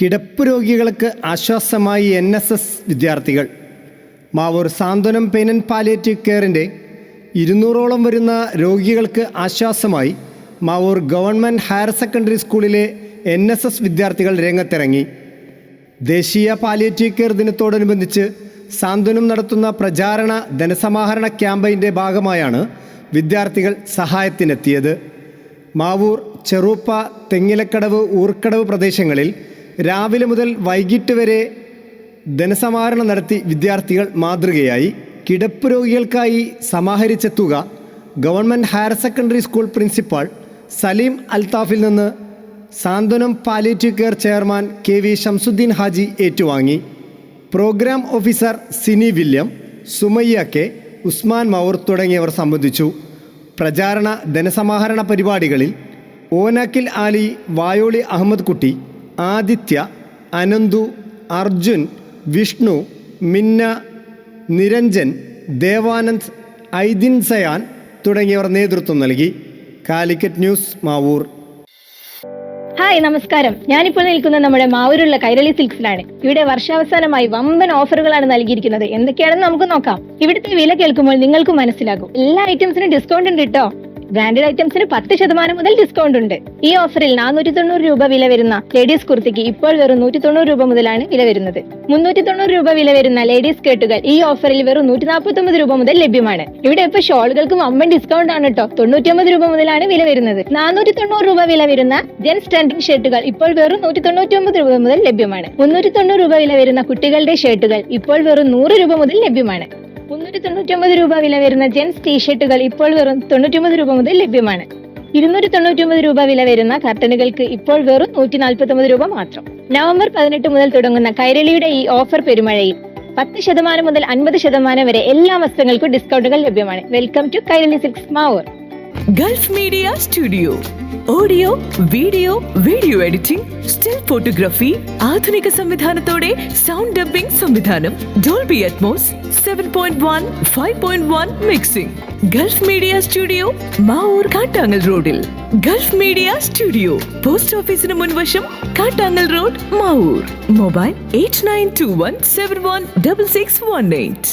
കിടപ്പ് രോഗികൾക്ക് ആശ്വാസമായി NSS വിദ്യാർത്ഥികൾ. മാവൂർ സാന്ത്വനം പെയിൻ ആൻഡ് പാലിയേറ്റീവ് കെയറിൻ്റെ 200ഓളം വരുന്ന രോഗികൾക്ക് ആശ്വാസമായി മാവൂർ ഗവൺമെൻറ് ഹയർ സെക്കൻഡറി സ്കൂളിലെ NSS വിദ്യാർത്ഥികൾ രംഗത്തിറങ്ങി. ദേശീയ പാലിയേറ്റീവ് കെയർ ദിനത്തോടനുബന്ധിച്ച് സാന്ത്വനം നടത്തുന്ന പ്രചാരണ ധനസമാഹരണ ക്യാമ്പയിൻ്റെ ഭാഗമായാണ് വിദ്യാർത്ഥികൾ സഹായത്തിനെത്തിയത്. മാവൂർ, ചെറുപ്പ, തെങ്ങിലക്കടവ്, ഊർക്കടവ് പ്രദേശങ്ങളിൽ രാവിലെ മുതൽ വൈകിട്ട് വരെ ധനസമാഹരണം നടത്തി വിദ്യാർത്ഥികൾ മാതൃകയായി. കിടപ്പ് രോഗികൾക്കായി സമാഹരിച്ച തുക government higher secondary school principal Salim അൽത്താഫിൽ നിന്ന് Santhwanam palliative care chairman KV Shamsuddin Haji ഏറ്റുവാങ്ങി. Programme officer Sini William, Sumayya K, Usman Mavoor തുടങ്ങിയവർ സംബന്ധിച്ചു. പ്രചാരണ ധനസമാഹരണ പരിപാടികളിൽ ഓനാക്കിൽ ആലി, വായോളി അഹമ്മദ് കുട്ടി, ആദിത്യ, അനന്തു, അർജുൻ, വിഷ്ണു, മിന്ന, നിരഞ്ജൻ, ദേവാനന്ദ്, ഐദിൻ സയാൻ തുടങ്ങിയവർ നേതൃത്വം നൽകി. കാലിക്കറ്റ് ന്യൂസ്, മാവൂർ. ഹായ്, നമസ്കാരം. ഞാനിപ്പോൾ നിൽക്കുന്നത് നമ്മുടെ മാവൂരുള്ള കൈരളി സിൽക്സിലാണ്. ഇവിടെ വർഷാവസാനമായി വമ്പൻ ഓഫറുകളാണ് നൽകിയിരിക്കുന്നത്. എന്തൊക്കെയാണെന്ന് നമുക്ക് നോക്കാം. ഇവിടുത്തെ വില കേൾക്കുമ്പോൾ നിങ്ങൾക്ക് മനസ്സിലാകും. എല്ലാ ഐറ്റംസിനും ഡിസ്കൗണ്ട് ഉണ്ട് കേട്ടോ. ബ്രാൻഡഡ് ഐറ്റംസിന് 10% മുതൽ ഡിസ്കൗണ്ട് ഉണ്ട്. ഈ ഓഫറിൽ 490 രൂപ വില വരുന്ന ലേഡീസ് കുർത്തിക്ക് ഇപ്പോൾ വെറും 190 രൂപ മുതലാണ് വില വരുന്നത്. 390 രൂപ വില വരുന്ന ലേഡീസ് സ്കേർട്ടുകൾ ഈ ഓഫറിൽ വെറും 149 രൂപ മുതൽ ലഭ്യമാണ്. ഇവിടെ ഇപ്പോൾ ഷോളുകൾക്ക് വമ്പൻ ഡിസ്കൗണ്ട് ആണ് കേട്ടോ. 99 രൂപ മുതലാണ് വില വരുന്നത്. 490 രൂപ വില വരുന്ന ജെൻസ് സ്റ്റാൻഡേർഡ് ഷർട്ടുകൾ ഇപ്പോൾ വെറും 199 രൂപ മുതൽ ലഭ്യമാണ്. 390 രൂപ വില വരുന്ന കുട്ടികളുടെ ഷർട്ടുകൾ ഇപ്പോൾ വെറും 100 രൂപ മുതൽ ലഭ്യമാണ്. 399 രൂപ വില വരുന്ന ജെൻസ് ടീഷർട്ടുകൾ ഇപ്പോൾ വെറും 99 രൂപ മുതൽ ലഭ്യമാണ്. 299 രൂപ വില വരുന്ന കർട്ടനുകൾക്ക് ഇപ്പോൾ വെറും 149 രൂപ മാത്രം. നവംബർ 18 മുതൽ തുടങ്ങുന്ന കൈരളിയുടെ ഈ ഓഫർ പെരുമഴയിൽ 10% മുതൽ 50% വരെ എല്ലാ വസ്ത്രങ്ങൾക്കും ഡിസ്കൗണ്ടുകൾ ലഭ്യമാണ്. Welcome to Kairali silks, Mavoor. Gulf media studio. Audio, video editing, still photography, ആധുനിക സംവിധാനത്തോടെ സൗണ്ട് ഡബ്ബിംഗ് സംവിധാനം, Dolby Atmos, 7.1, 5.1 mixing. Gulf media studio, Mavoor, Kattangal റോഡിൽ. ഗൾഫ് മീഡിയ സ്റ്റുഡിയോ, പോസ്റ്റ് ഓഫീസിന് മുൻവശം, കാട്ടാങ്ങൽ റോഡ്, മാവൂർ. മൊബൈൽ 8921716618.